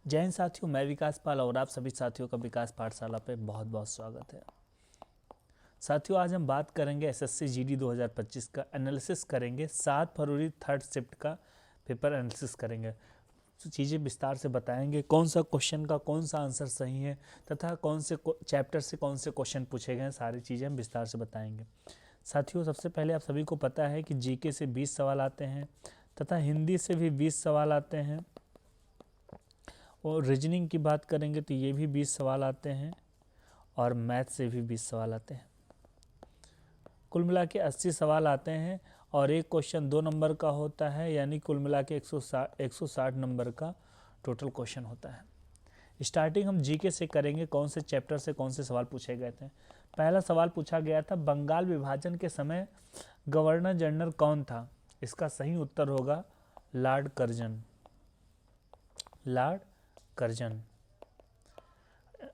जय हिंद साथियों, मैं विकास पाल और आप सभी साथियों का विकास पाठशाला पे बहुत बहुत स्वागत है। साथियों, आज हम बात करेंगे एसएससी जीडी 2025 का एनालिसिस करेंगे। 7 फरवरी थर्ड शिफ्ट का पेपर एनालिसिस करेंगे। तो चीज़ें विस्तार से बताएंगे, कौन सा क्वेश्चन का कौन सा आंसर सही है तथा कौन से चैप्टर से कौन से क्वेश्चन पूछे गए हैं, सारी चीज़ें हम विस्तार से बताएंगे। साथियों, सबसे पहले आप सभी को पता है कि जीके से 20 सवाल आते हैं तथा हिंदी से भी 20 सवाल आते हैं, और रीजनिंग की बात करेंगे तो ये भी 20 सवाल आते हैं, और मैथ से भी 20 सवाल आते हैं। कुल मिला के 80 सवाल आते हैं, और एक क्वेश्चन 2 नंबर का होता है, यानी कुल मिला के 160 नंबर का टोटल क्वेश्चन होता है। स्टार्टिंग हम जीके से करेंगे, कौन से चैप्टर से कौन से सवाल पूछे गए थे। पहला सवाल पूछा गया था, बंगाल विभाजन के समय गवर्नर जनरल कौन था। इसका सही उत्तर होगा लॉर्ड कर्जन। Lord Curzon.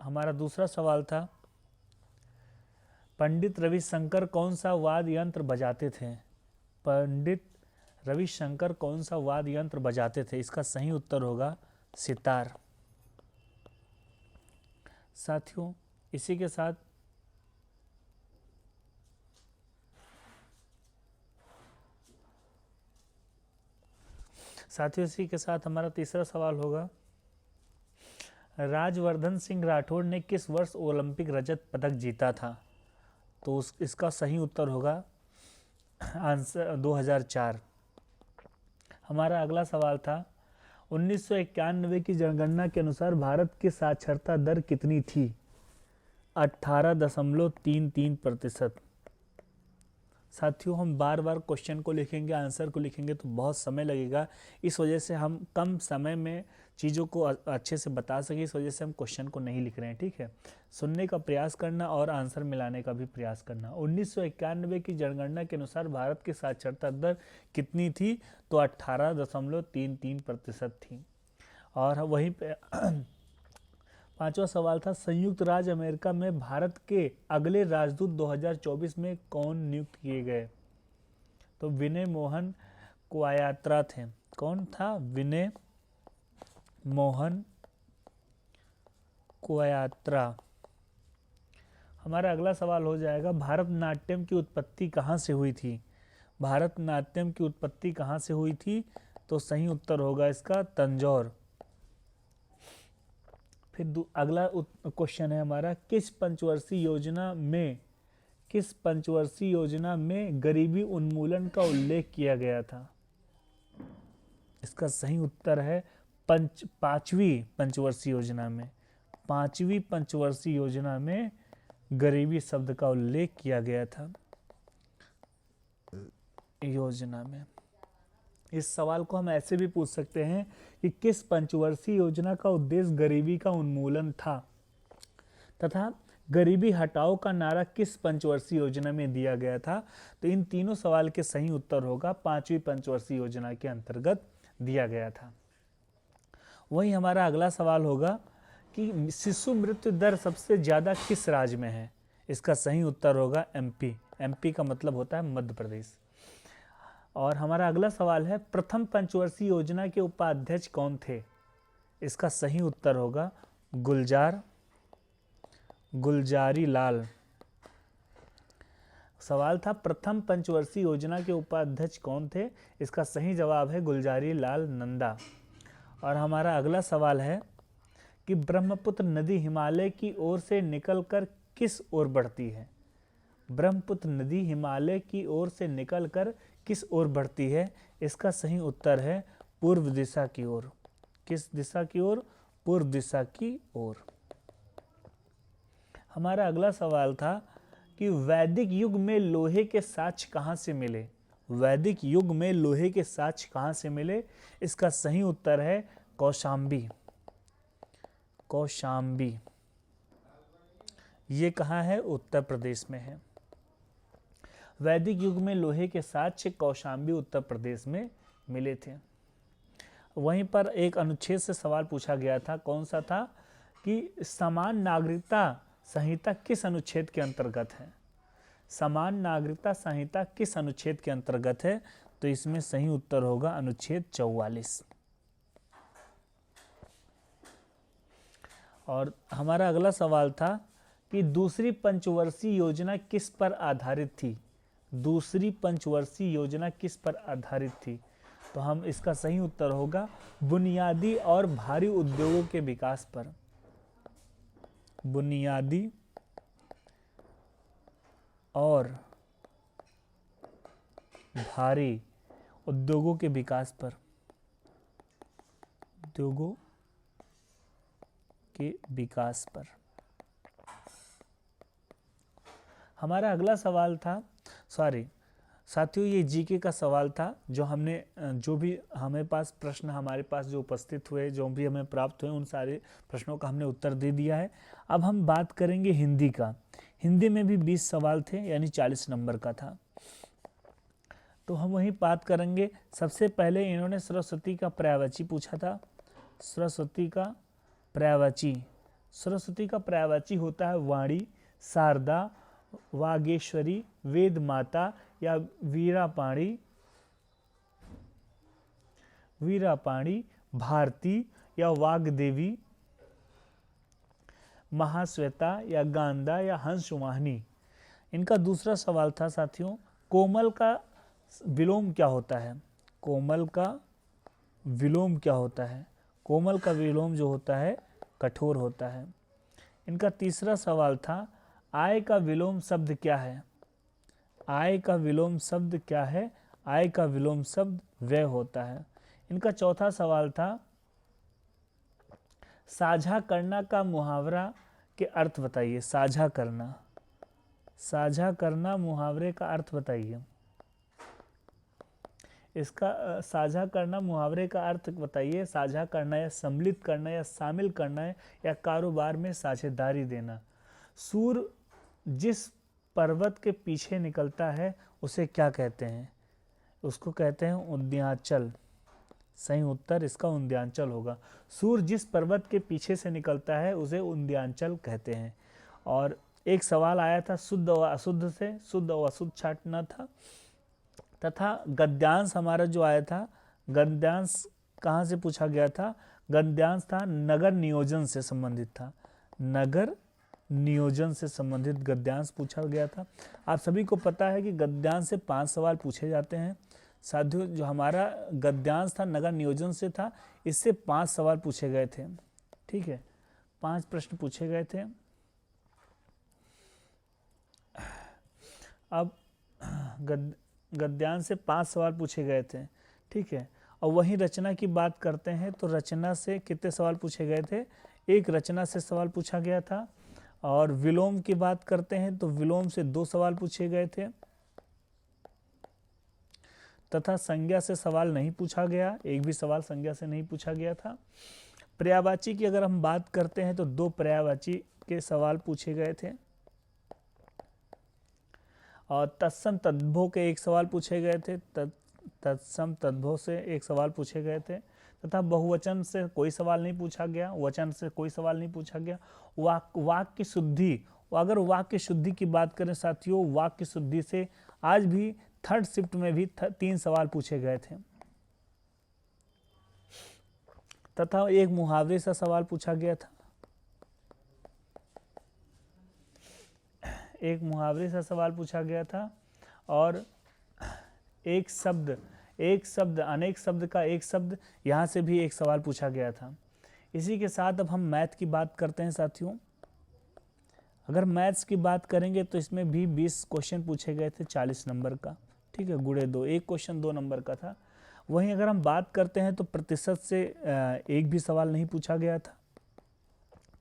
हमारा दूसरा सवाल था, पंडित रविशंकर कौन सा वाद्य यंत्र बजाते थे। पंडित रविशंकर कौन सा वाद्य यंत्र बजाते थे। इसका सही उत्तर होगा सितार। साथियों, इसी के साथ हमारा तीसरा सवाल होगा, राजवर्धन सिंह राठौड़ ने किस वर्ष ओलंपिक रजत पदक जीता था। तो इसका सही उत्तर होगा आंसर 2004। हमारा अगला सवाल था, 1991 की जनगणना के अनुसार भारत की साक्षरता दर कितनी थी। 18.33%। साथियों, हम बार बार क्वेश्चन को लिखेंगे, आंसर को लिखेंगे तो बहुत समय लगेगा। इस वजह से हम कम समय में चीज़ों को अच्छे से बता सकें, इस वजह से हम क्वेश्चन को नहीं लिख रहे हैं। ठीक है, सुनने का प्रयास करना और आंसर मिलाने का भी प्रयास करना। 1991 की जनगणना के अनुसार भारत की साक्षरता दर कितनी थी। तो 18.33% थी। और वहीं पे पांचवा सवाल था, संयुक्त राज्य अमेरिका में भारत के अगले राजदूत 2024 में कौन नियुक्त किए गए। तो विनय मोहन क्वायात्रा थे। कौन था? विनय मोहन क्वायात्रा। हमारा अगला सवाल हो जाएगा, भारतनाट्यम की उत्पत्ति कहाँ से हुई थी। भारतनाट्यम की उत्पत्ति कहाँ से हुई थी। तो सही उत्तर होगा इसका तंजौर। फिर अगला क्वेश्चन है हमारा, किस पंचवर्षीय योजना में गरीबी उन्मूलन का उल्लेख किया गया था। इसका सही उत्तर है पांचवी पंचवर्षीय योजना में। पांचवी पंचवर्षीय योजना में गरीबी शब्द का उल्लेख किया गया था योजना में। इस सवाल को हम ऐसे भी पूछ सकते हैं कि किस पंचवर्षीय योजना का उद्देश्य गरीबी का उन्मूलन था, तथा गरीबी हटाओ का नारा किस पंचवर्षीय योजना में दिया गया था। तो इन तीनों सवाल के सही उत्तर होगा पांचवी पंचवर्षीय योजना के अंतर्गत दिया गया था। वही हमारा अगला सवाल होगा कि शिशु मृत्यु दर सबसे ज्यादा किस राज्य में है। इसका सही उत्तर होगा एमपी। एमपी का मतलब होता है मध्य प्रदेश। और हमारा अगला सवाल है, प्रथम पंचवर्षीय योजना के उपाध्यक्ष कौन थे। इसका सही उत्तर होगा गुलजारी लाल। सवाल था, प्रथम पंचवर्षीय योजना के उपाध्यक्ष कौन थे। इसका सही जवाब है गुलजारी लाल नंदा। और हमारा अगला सवाल है कि ब्रह्मपुत्र नदी हिमालय की ओर से निकलकर किस ओर बढ़ती है। ब्रह्मपुत्र नदी हिमालय की ओर से निकलकर किस ओर बढ़ती है। इसका सही उत्तर है पूर्व दिशा की ओर। किस दिशा की ओर? पूर्व दिशा की ओर। हमारा अगला सवाल था कि वैदिक युग में लोहे के साक्ष्य कहाँ से मिले। वैदिक युग में लोहे के साक्ष्य कहाँ से मिले। इसका सही उत्तर है कौशाम्बी। कौशाम्बी ये कहाँ है? उत्तर प्रदेश में है। वैदिक युग में लोहे के साक्ष्य कौशाम्बी उत्तर प्रदेश में मिले थे। वहीं पर एक अनुच्छेद से सवाल पूछा गया था, कौन सा था कि समान नागरिकता संहिता किस अनुच्छेद के अंतर्गत है। समान नागरिकता संहिता किस अनुच्छेद के अंतर्गत है। तो इसमें सही उत्तर होगा अनुच्छेद 44। और हमारा अगला सवाल था कि दूसरी पंचवर्षीय योजना किस पर आधारित थी। दूसरी पंचवर्षीय योजना किस पर आधारित थी? तो हम इसका सही उत्तर होगा बुनियादी और भारी उद्योगों के विकास पर। बुनियादी और भारी उद्योगों के विकास पर। उद्योगों के विकास पर। हमारा अगला सवाल था, साथियों ये जीके का सवाल था जो भी हमें पास प्रश्न हमारे पास जो उपस्थित हुए, जो भी हमें प्राप्त हुए, उन सारे प्रश्नों का हमने उत्तर दे दिया है। अब हम बात करेंगे हिंदी का। हिंदी में भी 20 सवाल थे, यानी 40 नंबर का था। तो हम वही बात करेंगे। सबसे पहले इन्होंने सरस्वती का पर्यायवाची पूछा था। सरस्वती का पर्यायवाची। सरस्वती का पर्यायवाची होता है वाणी, शारदा, वागेश्वरी, वेद माता या वीरापाणी, भारती या वाग्देवी, महाश्वेता या गांधा या हंसवाहिनी। इनका दूसरा सवाल था साथियों, कोमल का विलोम क्या होता है? कोमल का विलोम क्या होता है? कोमल का विलोम जो होता है कठोर होता है। इनका तीसरा सवाल था, आय का विलोम शब्द क्या है? आय का विलोम शब्द क्या है? आय का विलोम शब्द व्यय होता है। इनका चौथा सवाल था, साझा करना का मुहावरा के अर्थ बताइए। साझा करना। साझा करना मुहावरे का अर्थ बताइए। इसका साझा करना मुहावरे का अर्थ बताइए। साझा करना या सम्मिलित करना या शामिल करना है या कारोबार में साझेदारी देना। सूर जिस पर्वत के पीछे निकलता है उसे क्या कहते हैं? उसको कहते हैं उद्यांचल। सही उत्तर इसका उद्यांचल होगा। सूर जिस पर्वत के पीछे से निकलता है उसे उद्यांचल कहते हैं। और एक सवाल आया था शुद्ध व अशुद्ध से, शुद्ध व अशुद्ध छांटना था। तथा गद्यांश हमारा जो आया था, गद्यांश कहाँ से पूछा गया था? गद्यांश था नगर नियोजन से संबंधित था। नगर नियोजन से संबंधित गद्यांश पूछा गया था। आप सभी को पता है कि गद्यांश से 5 सवाल पूछे जाते हैं। साथियों जो हमारा गद्यांश था नगर नियोजन से था, इससे 5 सवाल पूछे गए थे। ठीक है, 5 प्रश्न पूछे गए थे। अब गद्यांश से 5 सवाल पूछे गए थे। ठीक है, और वहीं रचना की बात करते हैं तो रचना से कितने सवाल पूछे गए थे? एक रचना से सवाल पूछा गया था। और विलोम की बात करते हैं तो विलोम से 2 सवाल पूछे गए थे। तथा संज्ञा से सवाल नहीं पूछा गया, एक भी सवाल संज्ञा से नहीं पूछा गया था। पर्यायवाची की अगर हम बात करते हैं तो 2 पर्यायवाची के सवाल पूछे गए थे। और तत्सम तद्भव के 1 सवाल पूछे गए थे। तत्सम तद्भव से 1 सवाल पूछे गए थे। तथा बहुवचन से कोई सवाल नहीं पूछा गया, वचन से कोई सवाल नहीं पूछा गया। वाक्य शुद्धि, अगर वाक्य शुद्धि की बात करें साथियों, वाक्य शुद्धि से आज भी 3rd शिफ्ट में भी 3 सवाल पूछे गए थे। तथा एक मुहावरे से सवाल पूछा गया था। एक मुहावरे से सवाल पूछा गया था। और एक शब्द अनेक शब्द का एक शब्द, यहाँ से भी 1 सवाल पूछा गया था। इसी के साथ अब हम मैथ की बात करते हैं साथियों। अगर मैथ्स की बात करेंगे तो इसमें भी 20 क्वेश्चन पूछे गए थे 40 नंबर का। ठीक है, गुणे 2, एक क्वेश्चन 2 नंबर का था। वहीं अगर हम बात करते हैं तो प्रतिशत से एक भी सवाल नहीं पूछा गया था।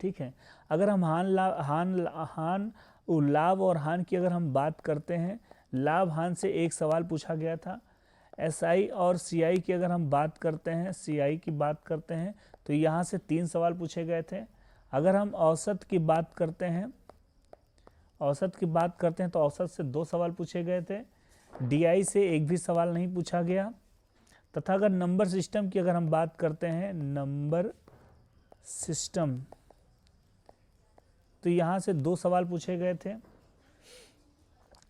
ठीक है, अगर हम लाभ और हान की अगर हम बात करते हैं, लाभ हान से 1 सवाल पूछा गया था। एसआई और सीआई की अगर हम बात करते हैं, सीआई की बात करते हैं तो यहाँ से 3 सवाल पूछे गए थे। अगर हम औसत की बात करते हैं तो औसत से 2 सवाल पूछे गए थे। डीआई से 1 भी सवाल नहीं पूछा गया। तथा अगर नंबर सिस्टम की अगर हम बात करते हैं, नंबर सिस्टम, तो यहाँ से 2 सवाल पूछे गए थे।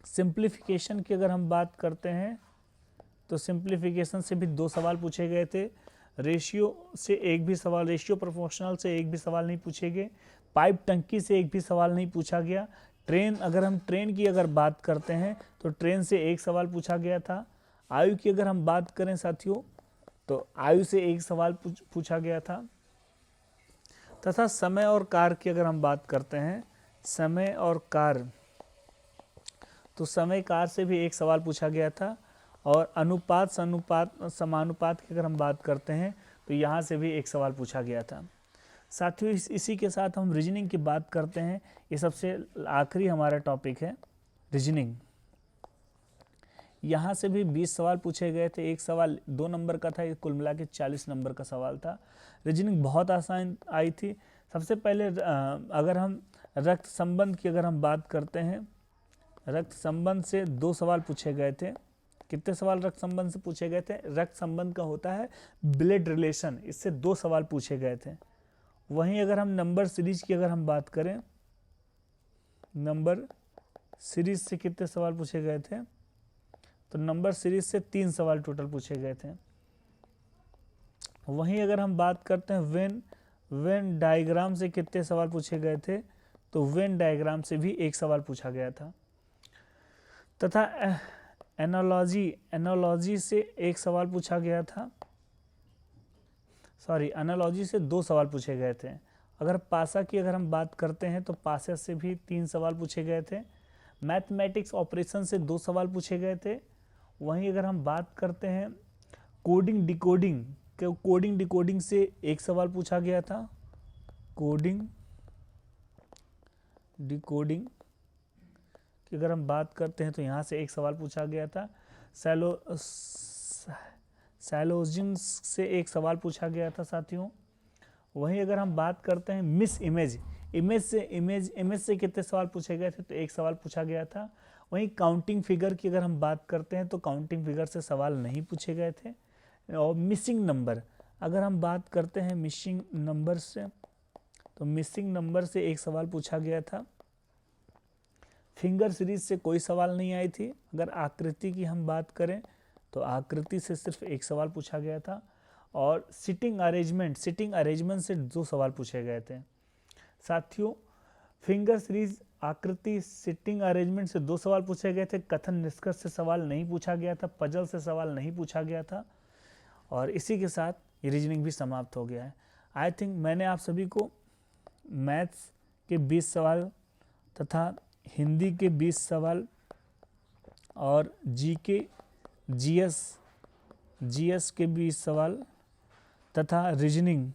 सिंप्लीफिकेशन की अगर हम बात करते हैं तो सिंप्लीफिकेशन से भी 2 सवाल पूछे गए थे। रेशियो से एक भी सवाल, रेशियो प्रोपोर्शनल से एक भी सवाल नहीं पूछे गए। पाइप टंकी से एक भी सवाल नहीं पूछा गया। ट्रेन, अगर हम ट्रेन की अगर बात करते हैं तो ट्रेन से एक सवाल पूछा गया था। आयु की अगर हम बात करें साथियों तो आयु से एक सवाल पूछा गया था। तथा समय और कार की अगर हम बात करते हैं, समय और कार, तो समय कार से भी एक सवाल पूछा गया था। और अनुपात समानुपात की अगर हम बात करते हैं तो यहाँ से भी एक सवाल पूछा गया था। साथियों इसी के साथ हम रीजनिंग की बात करते हैं। ये सबसे आखिरी हमारा टॉपिक है रीजनिंग। यहाँ से भी 20 सवाल पूछे गए थे। एक सवाल 2 नंबर का था, कुल मिला के 40 नंबर का सवाल था। रीजनिंग बहुत आसान आई थी। सबसे पहले अगर हम रक्त संबंध की अगर हम बात करते हैं, रक्त संबंध से 2 सवाल पूछे गए थे। कितने सवाल रक्त संबंध से पूछे गए थे? रक्त संबंध का होता है ब्लड रिलेशन, इससे 2 सवाल पूछे गए थे। वहीं अगर हम नंबर सीरीज की अगर हम बात करें, नंबर सीरीज से कितने सवाल पूछे गए थे? तो नंबर सीरीज से 3 सवाल टोटल पूछे गए थे। वहीं अगर हम बात करते हैं वेन डायग्राम से कितने सवाल पूछे गए थे? तो वेन डायग्राम से भी एक सवाल पूछा गया था। तथा एनालॉजी से एक सवाल पूछा गया था। एनालॉजी से 2 सवाल पूछे गए थे। अगर पासा की अगर हम बात करते हैं तो पासा से भी 3 सवाल पूछे गए थे। मैथमेटिक्स ऑपरेशन से 2 सवाल पूछे गए थे। वहीं अगर हम बात करते हैं कोडिंग डिकोडिंग से एक सवाल पूछा गया था। कोडिंग डिकोडिंग की अगर हम बात करते हैं तो यहाँ से एक सवाल पूछा गया था। सैलोजिन से एक सवाल पूछा गया था साथियों। वहीं अगर हम बात करते हैं मिस इमेज से कितने सवाल पूछे गए थे? तो एक सवाल पूछा गया था। वहीं काउंटिंग फिगर की अगर हम बात करते हैं तो काउंटिंग फिगर से सवाल नहीं पूछे गए थे। और मिसिंग नंबर, अगर हम बात करते हैं मिसिंग नंबर से, तो मिसिंग नंबर से एक सवाल पूछा गया था। फिंगर सीरीज से कोई सवाल नहीं आई थी। अगर आकृति की हम बात करें तो आकृति से सिर्फ एक सवाल पूछा गया था। और सिटिंग अरेंजमेंट से 2 सवाल पूछे गए थे। साथियों फिंगर सीरीज, आकृति, सिटिंग अरेंजमेंट से 2 सवाल पूछे गए थे। कथन निष्कर्ष से सवाल नहीं पूछा गया था। पजल से सवाल नहीं पूछा गया था। और इसी के साथ ये रीजनिंग भी समाप्त हो गया है। आई थिंक मैंने आप सभी को मैथ्स के 20 सवाल तथा हिंदी के 20 सवाल और जीएस के 20 सवाल तथा रीजनिंग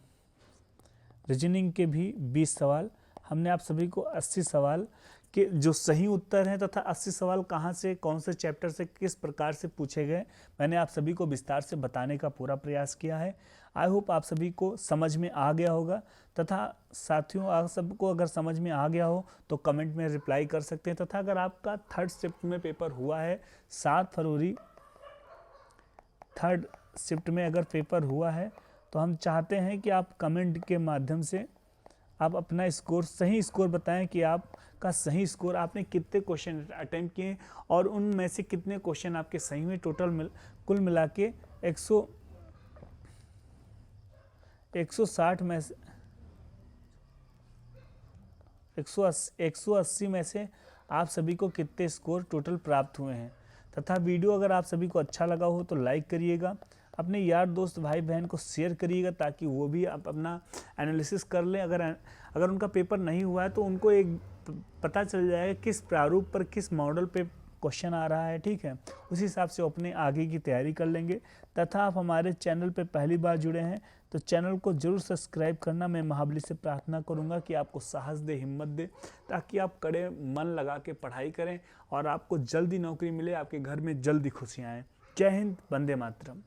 के भी 20 सवाल, हमने आप सभी को 80 सवाल के जो सही उत्तर हैं तथा 80 सवाल कहाँ से, कौन से चैप्टर से, किस प्रकार से पूछे गए, मैंने आप सभी को विस्तार से बताने का पूरा प्रयास किया है। आई होप आप सभी को समझ में आ गया होगा। तथा साथियों आप सबको अगर समझ में आ गया हो तो कमेंट में रिप्लाई कर सकते हैं। तथा अगर आपका 3rd शिफ्ट में पेपर हुआ है 7 फरवरी, 3rd शिफ्ट में अगर पेपर हुआ है तो हम चाहते हैं कि आप कमेंट के माध्यम से आप अपना स्कोर, सही स्कोर बताएं कि आपका सही स्कोर, आपने कितने क्वेश्चन अटेम्प्ट किए और उनमें से कितने क्वेश्चन आपके सही में। टोटल कुल मिला के 160 में से 180 में से आप सभी को कितने स्कोर टोटल प्राप्त हुए हैं। तथा वीडियो अगर आप सभी को अच्छा लगा हो तो लाइक करिएगा, अपने यार दोस्त भाई बहन को शेयर करिएगा ताकि वो भी आप अपना एनालिसिस कर लें। अगर उनका पेपर नहीं हुआ है तो उनको एक पता चल जाएगा किस प्रारूप पर, किस मॉडल पे क्वेश्चन आ रहा है। ठीक है, उसी हिसाब से अपने आगे की तैयारी कर लेंगे। तथा आप हमारे चैनल पे पहली बार जुड़े हैं तो चैनल को जरूर सब्सक्राइब करना मैं महाबली से प्रार्थना करूंगा कि आपको साहस दे, हिम्मत दे, ताकि आप कड़े मन लगा के पढ़ाई करें और आपको जल्दी नौकरी मिले, आपके घर में जल्दी खुशियाँ आएँ। जय हिंद, वंदे मातरम।